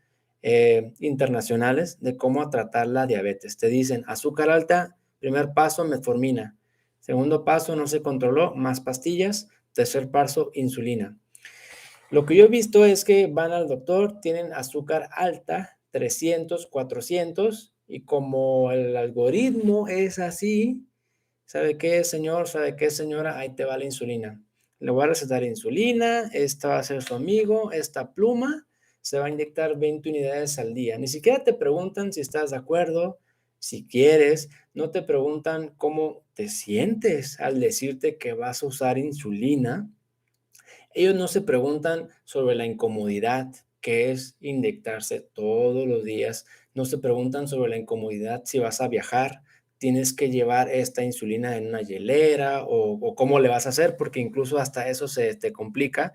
internacionales de cómo tratar la diabetes. Te dicen azúcar alta, primer paso, metformina. Segundo paso, no se controló, más pastillas. Tercer paso, insulina. Lo que yo he visto es que van al doctor, tienen azúcar alta, 300, 400, y como el algoritmo es así, ¿sabe qué, señor? ¿Sabe qué, señora? Ahí te va la insulina. Le voy a recetar insulina, esta va a ser su amigo, esta pluma se va a inyectar 20 unidades al día. Ni siquiera te preguntan si estás de acuerdo, si quieres, no te preguntan cómo te sientes al decirte que vas a usar insulina. Ellos no se preguntan sobre la incomodidad que es inyectarse todos los días, no se preguntan sobre la incomodidad si vas a viajar tienes que llevar esta insulina en una hielera o cómo le vas a hacer, porque incluso hasta eso se te complica.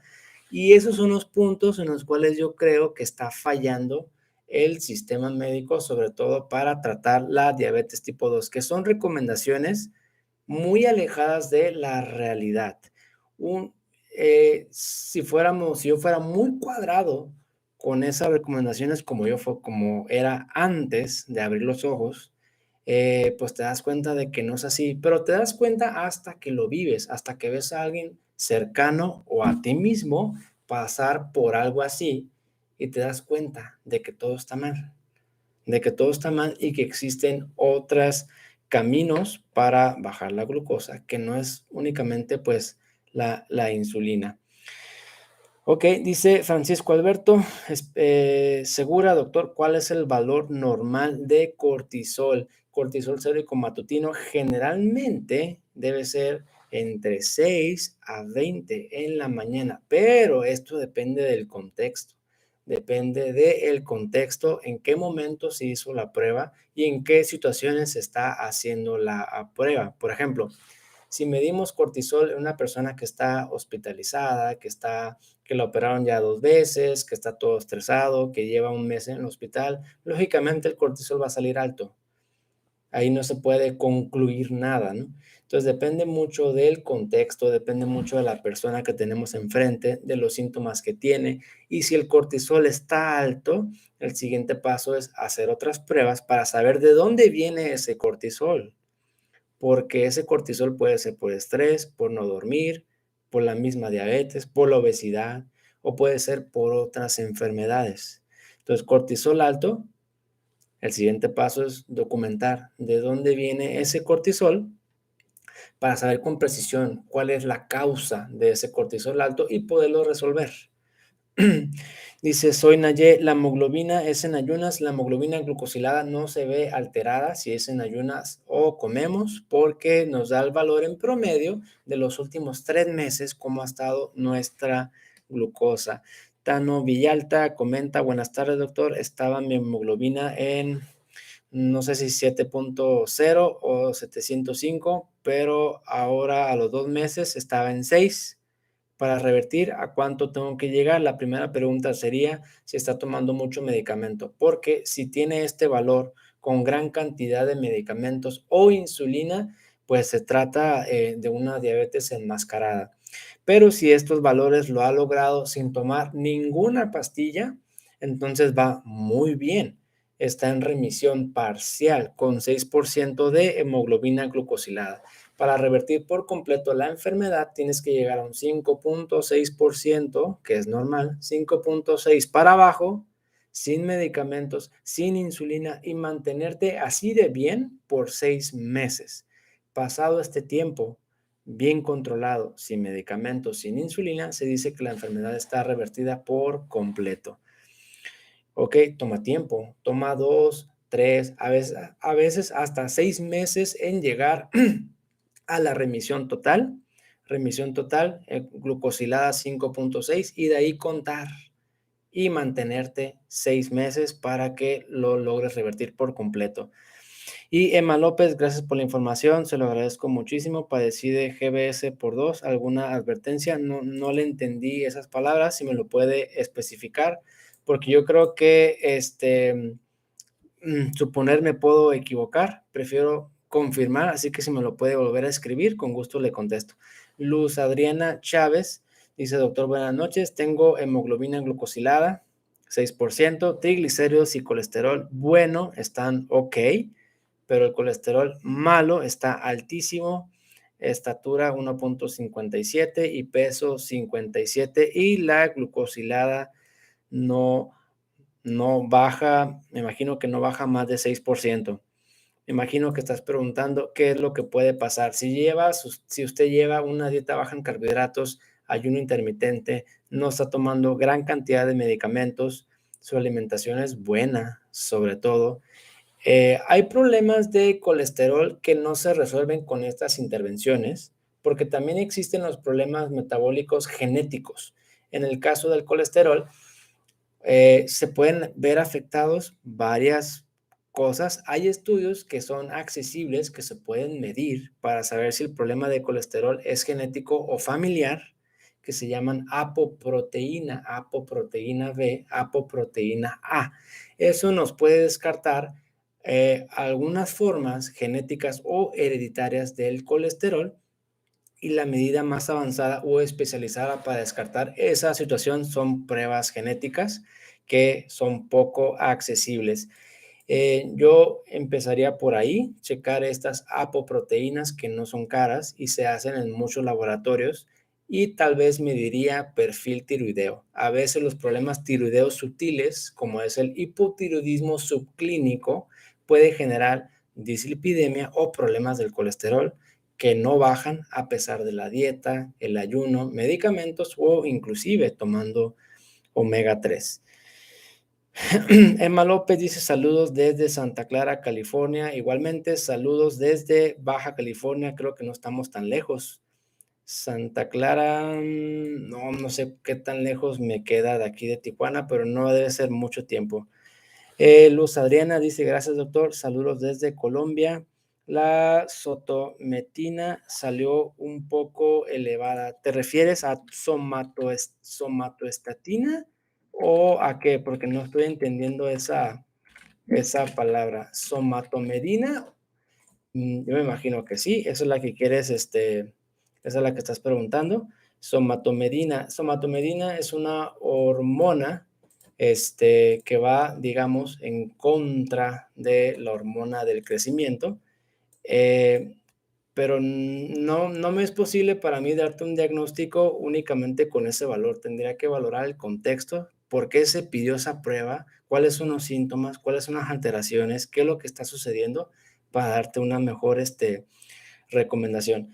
Y esos son los puntos en los cuales yo creo que está fallando el sistema médico, sobre todo para tratar la diabetes tipo 2, que son recomendaciones muy alejadas de la realidad. Un, si yo fuera muy cuadrado con esas recomendaciones como era antes de abrir los ojos, pues te das cuenta de que no es así, pero te das cuenta hasta que lo vives, hasta que ves a alguien cercano o a ti mismo pasar por algo así y te das cuenta de que todo está mal, de que todo está mal y que existen otros caminos para bajar la glucosa, que no es únicamente pues la insulina. Ok, dice Francisco Alberto, segura, doctor, ¿cuál es el valor normal de cortisol? Cortisol sérico matutino generalmente debe ser entre 6 a 20 en la mañana, pero esto depende del contexto. Depende del contexto, en qué momento se hizo la prueba y en qué situaciones se está haciendo la prueba. Por ejemplo, si medimos cortisol en una persona que está hospitalizada, que la operaron ya 2 veces, que está todo estresado, que lleva un mes en el hospital, lógicamente el cortisol va a salir alto. Ahí no se puede concluir nada, ¿no? Entonces depende mucho del contexto, depende mucho de la persona que tenemos enfrente, de los síntomas que tiene. Y si el cortisol está alto, el siguiente paso es hacer otras pruebas para saber de dónde viene ese cortisol, porque ese cortisol puede ser por estrés, por no dormir, por la misma diabetes, por la obesidad o puede ser por otras enfermedades. Entonces, cortisol alto, el siguiente paso es documentar de dónde viene ese cortisol para saber con precisión cuál es la causa de ese cortisol alto y poderlo resolver. Dice, soy Naye, la hemoglobina es en ayunas, la hemoglobina glucosilada no se ve alterada si es en ayunas o comemos porque nos da el valor en promedio de los últimos 3 meses, cómo ha estado nuestra glucosa. Tano Villalta comenta, buenas tardes doctor, estaba mi hemoglobina en no sé si 7.0 o 705, pero ahora a los 2 meses estaba en 6. Para revertir, ¿a cuánto tengo que llegar? La primera pregunta sería si está tomando mucho medicamento, porque si tiene este valor con gran cantidad de medicamentos o insulina, pues se trata de una diabetes enmascarada. Pero si estos valores lo ha logrado sin tomar ninguna pastilla, entonces va muy bien. Está en remisión parcial con 6% de hemoglobina glucosilada. Para revertir por completo la enfermedad tienes que llegar a un 5.6%, que es normal, 5.6 para abajo, sin medicamentos, sin insulina y mantenerte así de bien por 6 meses. Pasado este tiempo, bien controlado, sin medicamentos, sin insulina, se dice que la enfermedad está revertida por completo. Ok, toma tiempo, toma 2, 3, a veces hasta 6 meses en llegar a la remisión total, glucosilada 5.6 y de ahí contar y mantenerte 6 meses para que lo logres revertir por completo. Y Emma López, gracias por la información, se lo agradezco muchísimo. Padecí de GBS por 2, ¿alguna advertencia? No le entendí esas palabras, si me lo puede especificar, porque yo creo que suponer me puedo equivocar, prefiero confirmar, así que si me lo puede volver a escribir, con gusto le contesto. Luz Adriana Chávez dice, doctor, buenas noches, tengo hemoglobina glucosilada, 6%, triglicéridos y colesterol bueno, están ok, pero el colesterol malo está altísimo, estatura 1.57 y peso 57 y la glucosilada no baja, me imagino que no baja más de 6%. Me imagino que estás preguntando qué es lo que puede pasar. Si usted lleva una dieta baja en carbohidratos, ayuno intermitente, no está tomando gran cantidad de medicamentos, su alimentación es buena, sobre todo. Hay problemas de colesterol que no se resuelven con estas intervenciones, porque también existen los problemas metabólicos genéticos. En el caso del colesterol, se pueden ver afectados varias cosas. Hay estudios que son accesibles, que se pueden medir para saber si el problema de colesterol es genético o familiar, que se llaman apoproteína B, apoproteína A. Eso nos puede descartar algunas formas genéticas o hereditarias del colesterol, y la medida más avanzada o especializada para descartar esa situación son pruebas genéticas que son poco accesibles. Yo empezaría por ahí, checar estas apoproteínas que no son caras y se hacen en muchos laboratorios, y tal vez mediría perfil tiroideo. A veces los problemas tiroideos sutiles, como es el hipotiroidismo subclínico, puede generar dislipidemia o problemas del colesterol que no bajan a pesar de la dieta, el ayuno, medicamentos o inclusive tomando omega 3. Emma López dice saludos desde Santa Clara, California. Igualmente, saludos desde Baja California. Creo que no estamos tan lejos. Santa Clara, no sé qué tan lejos me queda de aquí de Tijuana, pero no debe ser mucho tiempo. Luz Adriana dice gracias doctor, saludos desde Colombia. La sotometina salió un poco elevada. ¿Te refieres a somatoestatina o a qué? Porque no estoy entendiendo esa palabra. ¿Somatomedina? Yo me imagino que sí. Esa es la que quieres, esa es la que estás preguntando. Somatomedina. Somatomedina es una hormona que va, digamos, en contra de la hormona del crecimiento. Pero no me es posible para mí darte un diagnóstico únicamente con ese valor. Tendría que valorar el contexto, por qué se pidió esa prueba, cuáles son los síntomas, cuáles son las alteraciones, qué es lo que está sucediendo para darte una mejor recomendación.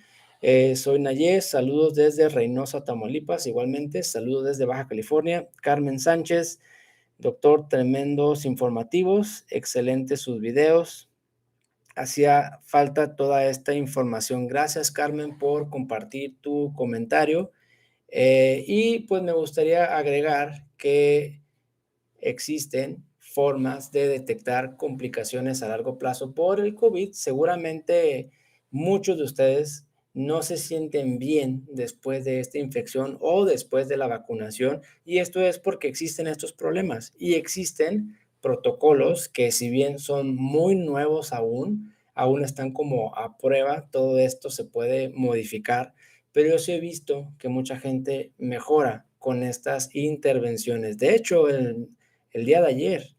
Soy Nayez, saludos desde Reynosa, Tamaulipas, igualmente, saludos desde Baja California. Carmen Sánchez, doctor, tremendos informativos, excelentes sus videos. Hacía falta toda esta información. Gracias, Carmen, por compartir tu comentario. Y pues me gustaría agregar que existen formas de detectar complicaciones a largo plazo por el COVID. Seguramente muchos de ustedes no se sienten bien después de esta infección o después de la vacunación, y esto es porque existen estos problemas y existen protocolos que, si bien son muy nuevos aún están como a prueba. Todo esto se puede modificar, pero yo sí he visto que mucha gente mejora con estas intervenciones. De hecho, el día de ayer,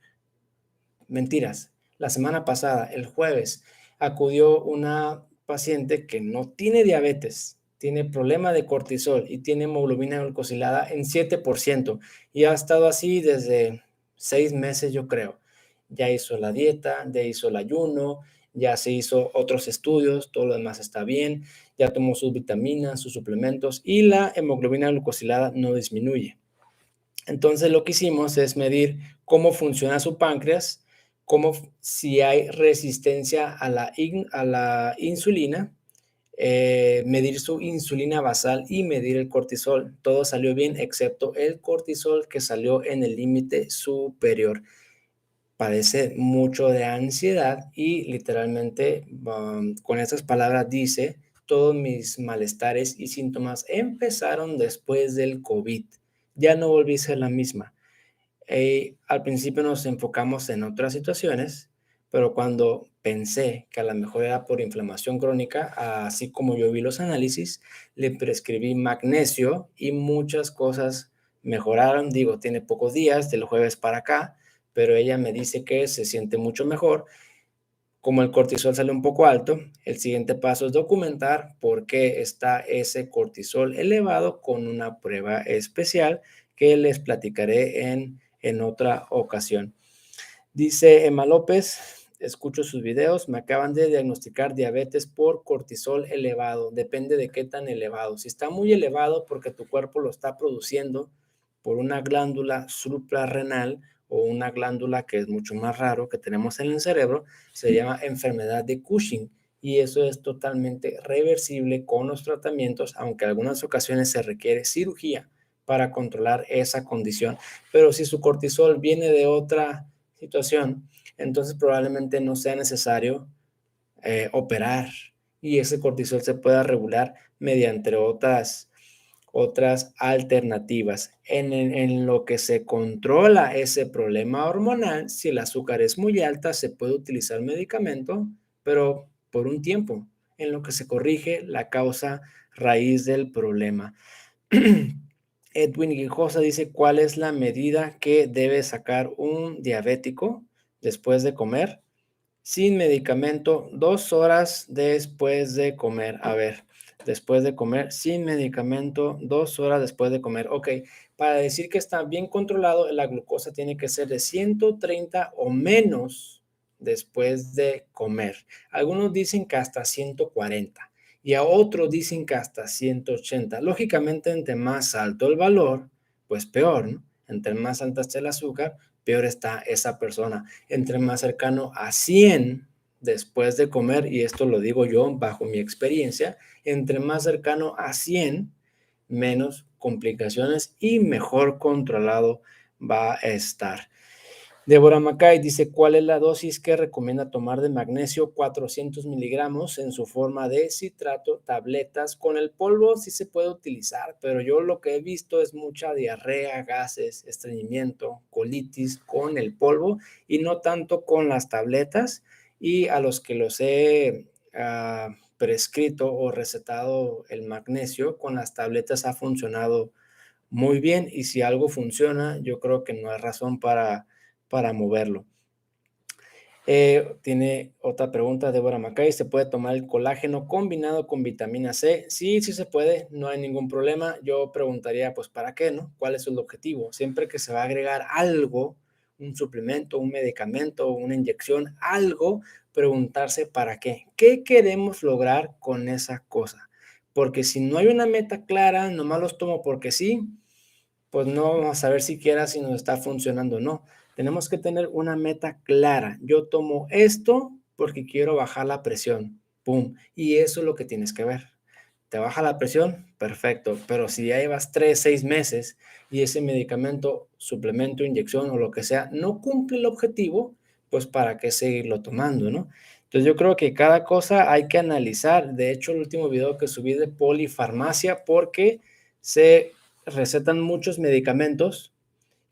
mentiras, la semana pasada, el jueves, acudió una paciente que no tiene diabetes, tiene problema de cortisol y tiene hemoglobina glucosilada en 7%, y ha estado así desde 6 meses, yo creo. Ya hizo la dieta, ya hizo el ayuno, ya se hizo otros estudios, todo lo demás está bien, ya tomó sus vitaminas, sus suplementos, y la hemoglobina glucosilada no disminuye. Entonces lo que hicimos es medir cómo funciona su páncreas, si hay resistencia a la insulina, medir su insulina basal y medir el cortisol. Todo salió bien excepto el cortisol, que salió en el límite superior. Padece mucho de ansiedad y literalmente, con estas palabras dice, todos mis malestares y síntomas empezaron después del COVID. Ya no volví a ser la misma. Al principio nos enfocamos en otras situaciones, pero cuando pensé que a lo mejor era por inflamación crónica, así como yo vi los análisis, le prescribí magnesio y muchas cosas mejoraron. Digo, tiene pocos días, del jueves para acá, pero ella me dice que se siente mucho mejor. Como el cortisol sale un poco alto, el siguiente paso es documentar por qué está ese cortisol elevado con una prueba especial que les platicaré en otra ocasión. Dice Emma López, escucho sus videos, me acaban de diagnosticar diabetes por cortisol elevado. Depende de qué tan elevado. Si está muy elevado porque tu cuerpo lo está produciendo por una glándula suprarrenal o una glándula que es mucho más raro que tenemos en el cerebro, se llama enfermedad de Cushing, y eso es totalmente reversible con los tratamientos, aunque en algunas ocasiones se requiere cirugía para controlar esa condición. Pero si su cortisol viene de otra situación, entonces probablemente no sea necesario operar y ese cortisol se pueda regular mediante otras alternativas. En lo que se controla ese problema hormonal, si el azúcar es muy alta, se puede utilizar medicamento, pero por un tiempo, en lo que se corrige la causa raíz del problema. Edwin Guijosa dice, ¿cuál es la medida que debe sacar un diabético después de comer? Sin medicamento, 2 horas después de comer. A ver, después de comer, sin medicamento, 2 horas después de comer. Ok, para decir que está bien controlado, la glucosa tiene que ser de 130 o menos después de comer. Algunos dicen que hasta 140 y a otros dicen que hasta 180. Lógicamente, entre más alto el valor, pues peor, ¿no? Entre más alta esté el azúcar, peor está esa persona. Entre más cercano a 100 después de comer, y esto lo digo yo bajo mi experiencia, entre más cercano a 100, menos complicaciones y mejor controlado va a estar. Débora Macay dice, ¿cuál es la dosis que recomienda tomar de magnesio? 400 miligramos en su forma de citrato, tabletas. Con el polvo sí se puede utilizar, pero yo lo que he visto es mucha diarrea, gases, estreñimiento, colitis con el polvo y no tanto con las tabletas. Y a los que los he prescrito o recetado el magnesio, con las tabletas ha funcionado muy bien y si algo funciona, yo creo que no hay razón para moverlo. Tiene otra pregunta, Débora Macay, ¿se puede tomar el colágeno combinado con vitamina C? Sí, sí se puede, no hay ningún problema. Yo preguntaría, pues, ¿para qué, no? ¿Cuál es el objetivo? Siempre que se va a agregar algo, un suplemento, un medicamento, una inyección, algo, preguntarse para qué. ¿Qué queremos lograr con esa cosa? Porque si no hay una meta clara, nomás los tomo porque sí, pues no vamos a saber siquiera si nos está funcionando o no. Tenemos que tener una meta clara. Yo tomo esto porque quiero bajar la presión. ¡Pum! Y eso es lo que tienes que ver. ¿Te baja la presión? Perfecto. Pero si ya llevas 3, 6 meses y ese medicamento, suplemento, inyección o lo que sea, no cumple el objetivo, pues ¿para qué seguirlo tomando, no? Entonces yo creo que cada cosa hay que analizar. De hecho, el último video que subí de polifarmacia, porque se recetan muchos medicamentos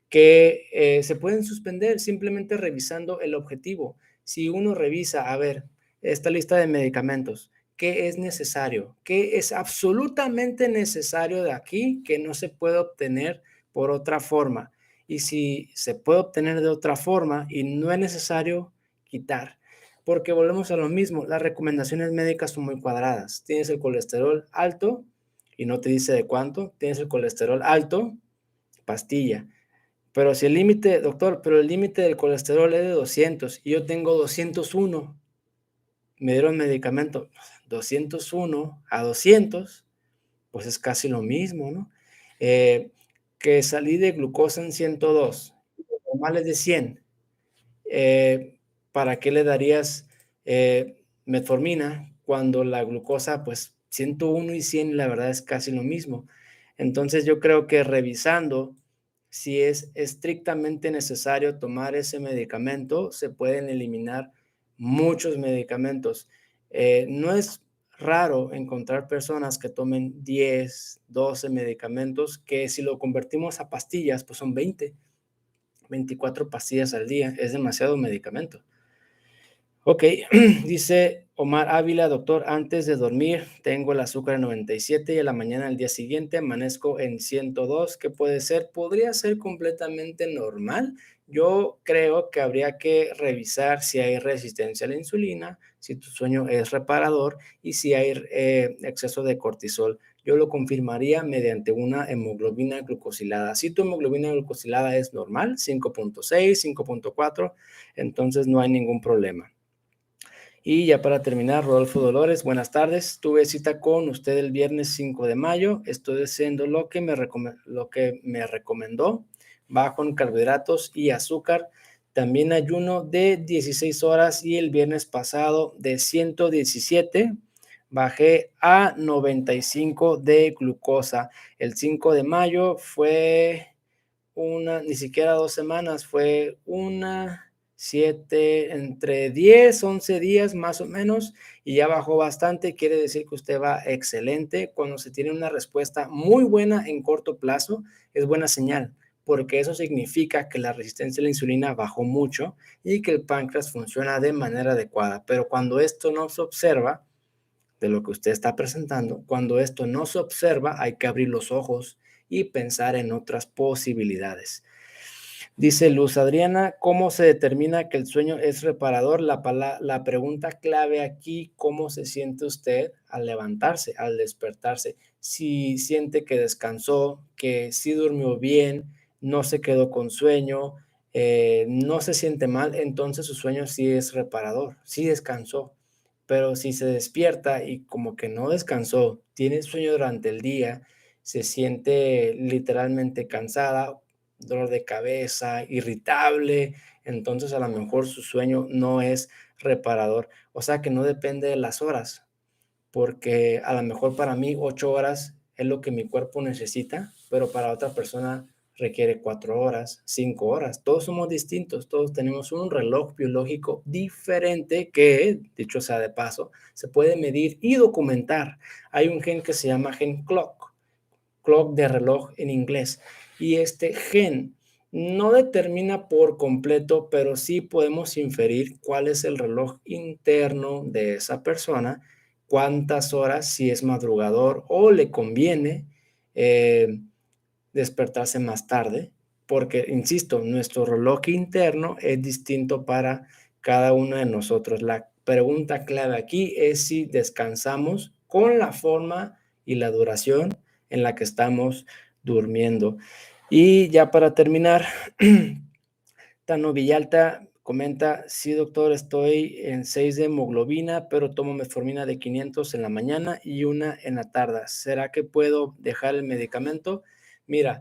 que se pueden suspender simplemente revisando el objetivo. Si uno revisa, a ver, esta lista de medicamentos, ¿qué es necesario? ¿Qué es absolutamente necesario de aquí que no se puede obtener por otra forma? Y si se puede obtener de otra forma y no es necesario, quitar. Porque volvemos a lo mismo, las recomendaciones médicas son muy cuadradas. Tienes el colesterol alto y no te dice de cuánto. Tienes el colesterol alto, pastilla. Pero si el límite, doctor, pero el límite del colesterol es de 200 y yo tengo 201, me dieron medicamento 201 a 200, pues es casi lo mismo, ¿no? Eh, que salí de glucosa en 102, normal es de 100, ¿para qué le darías metformina cuando la glucosa, pues 101 y 100, la verdad es casi lo mismo? Entonces yo creo que revisando si es estrictamente necesario tomar ese medicamento, se pueden eliminar muchos medicamentos. No es raro encontrar personas que tomen 10, 12 medicamentos, que si lo convertimos a pastillas, pues son 20, 24 pastillas al día, es demasiado medicamento. Ok, dice Omar Ávila, doctor, antes de dormir tengo el azúcar en 97 y a la mañana al día siguiente amanezco en 102. ¿Qué puede ser? Podría ser completamente normal. Yo creo que habría que revisar si hay resistencia a la insulina, si tu sueño es reparador y si hay exceso de cortisol. Yo lo confirmaría mediante una hemoglobina glucosilada. Si tu hemoglobina glucosilada es normal, 5.6, 5.4, entonces no hay ningún problema. Y ya para terminar, Rodolfo Dolores, buenas tardes. Tuve cita con usted el viernes 5 de mayo. Estoy haciendo lo que me recomendó, bajo en carbohidratos y azúcar. También ayuno de 16 horas y el viernes pasado de 117 bajé a 95 de glucosa. El 5 de mayo fue ni siquiera 2 semanas, fue una 7, entre 10, 11 días más o menos, y ya bajó bastante, quiere decir que usted va excelente. Cuando se tiene una respuesta muy buena en corto plazo, es buena señal, porque eso significa que la resistencia a la insulina bajó mucho y que el páncreas funciona de manera adecuada. Pero cuando esto no se observa, de lo que usted está presentando, cuando esto no se observa, hay que abrir los ojos y pensar en otras posibilidades. Dice Luz Adriana, ¿cómo se determina que el sueño es reparador? La pregunta clave aquí, ¿cómo se siente usted al levantarse, al despertarse? Si siente que descansó, que sí durmió bien, no se quedó con sueño, no se siente mal, entonces su sueño sí es reparador, sí descansó. Pero si se despierta y como que no descansó, tiene sueño durante el día, se siente literalmente cansada, dolor de cabeza, irritable, entonces a lo mejor su sueño no es reparador. O sea que no depende de las horas, porque a lo mejor para mí 8 horas es lo que mi cuerpo necesita, pero para otra persona requiere 4 horas, 5 horas. Todos somos distintos, todos tenemos un reloj biológico diferente que, dicho sea de paso, se puede medir y documentar. Hay un gen que se llama gen clock, clock de reloj en inglés. Y este gen no determina por completo, pero sí podemos inferir cuál es el reloj interno de esa persona, cuántas horas, si es madrugador o le conviene eh, despertarse más tarde, porque, insisto, nuestro reloj interno es distinto para cada uno de nosotros. La pregunta clave aquí es si descansamos con la forma y la duración en la que estamos durmiendo. Y ya para terminar, Tano Villalta comenta, sí doctor, estoy en 6 de hemoglobina, pero tomo metformina de 500 en la mañana y una en la tarde. ¿Será que puedo dejar el medicamento? Mira,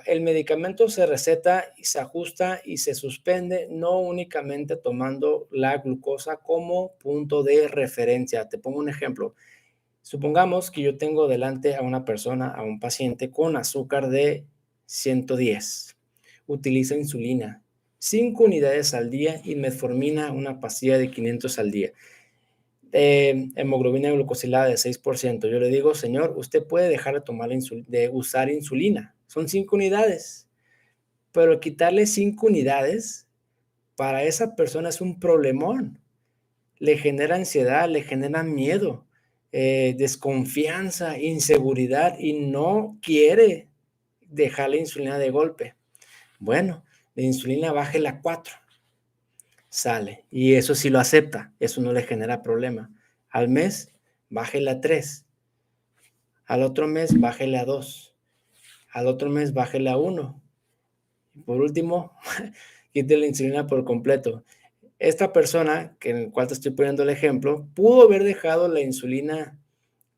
el medicamento se receta y se ajusta y se suspende, no únicamente tomando la glucosa como punto de referencia. Te pongo un ejemplo. Supongamos que yo tengo delante a una persona, a un paciente con azúcar de 110. Utiliza insulina, 5 unidades al día y metformina, una pastilla de 500 al día. Hemoglobina glucosilada de 6%. Yo le digo, señor, usted puede dejar de tomar de usar insulina. Son 5 unidades, pero quitarle 5 unidades para esa persona es un problemón. Le genera ansiedad, le genera miedo, desconfianza, inseguridad y no quiere dejar la insulina de golpe. Bueno, la insulina bájela a 4, sale. Y eso sí lo acepta, eso no le genera problema. Al mes, bájela a 3. Al otro mes, bájele a 2. Al otro mes, bájele a 1. Y por último, quite la insulina por completo. Esta persona, que en el cual te estoy poniendo el ejemplo, pudo haber dejado la insulina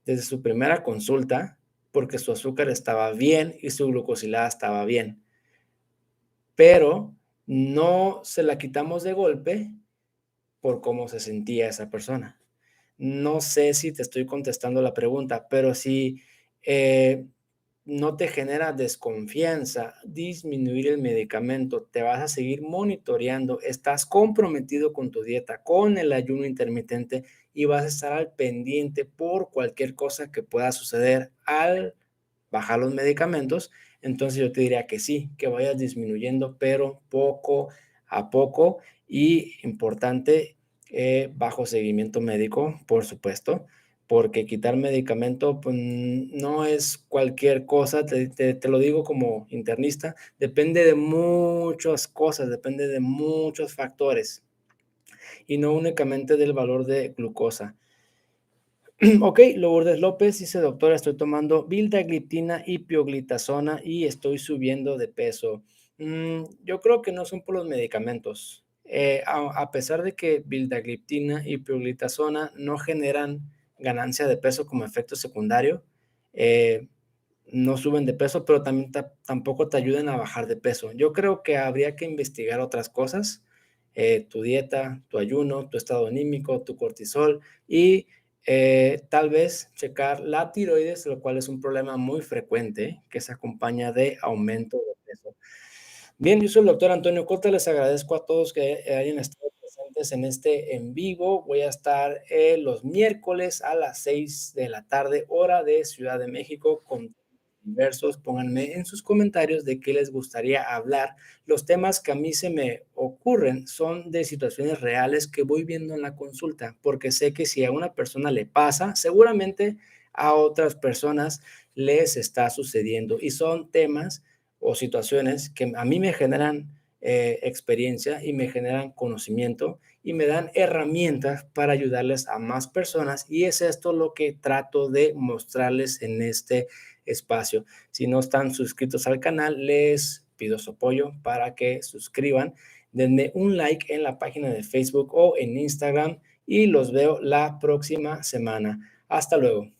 desde su primera consulta porque su azúcar estaba bien y su glucosilada estaba bien, pero no se la quitamos de golpe por cómo se sentía esa persona. No sé si te estoy contestando la pregunta, pero si eh, no te genera desconfianza disminuir el medicamento, te vas a seguir monitoreando, estás comprometido con tu dieta, con el ayuno intermitente y vas a estar al pendiente por cualquier cosa que pueda suceder al bajar los medicamentos, entonces yo te diría que sí, que vayas disminuyendo, pero poco a poco y importante, bajo seguimiento médico, por supuesto, porque quitar medicamento pues, no es cualquier cosa, te lo digo como internista, depende de muchas cosas, depende de muchos factores y no únicamente del valor de glucosa. Ok, Lourdes López dice, doctora, estoy tomando vildagliptina y pioglitazona y estoy subiendo de peso. Yo creo que no son por los medicamentos. A pesar de que vildagliptina y pioglitazona no generan ganancia de peso como efecto secundario, eh, no suben de peso, pero también tampoco te ayudan a bajar de peso. Yo creo que habría que investigar otras cosas, tu dieta, tu ayuno, tu estado anímico, tu cortisol y tal vez checar la tiroides, lo cual es un problema muy frecuente que se acompaña de aumento de peso. Bien, yo soy el doctor Antonio Cota, les agradezco a todos que hayan estado presentes en este en vivo. Voy a estar los miércoles a las 6 de la tarde, hora de Ciudad de México, con diversos. Pónganme en sus comentarios de qué les gustaría hablar. Los temas que a mí se me ocurren son de situaciones reales que voy viendo en la consulta, porque sé que si a una persona le pasa, seguramente a otras personas les está sucediendo y son temas o situaciones que a mí me generan experiencia y me generan conocimiento y me dan herramientas para ayudarles a más personas y es esto lo que trato de mostrarles en este espacio. Si no están suscritos al canal, les pido su apoyo para que suscriban, denme un like en la página de Facebook o en Instagram y los veo la próxima semana. Hasta luego.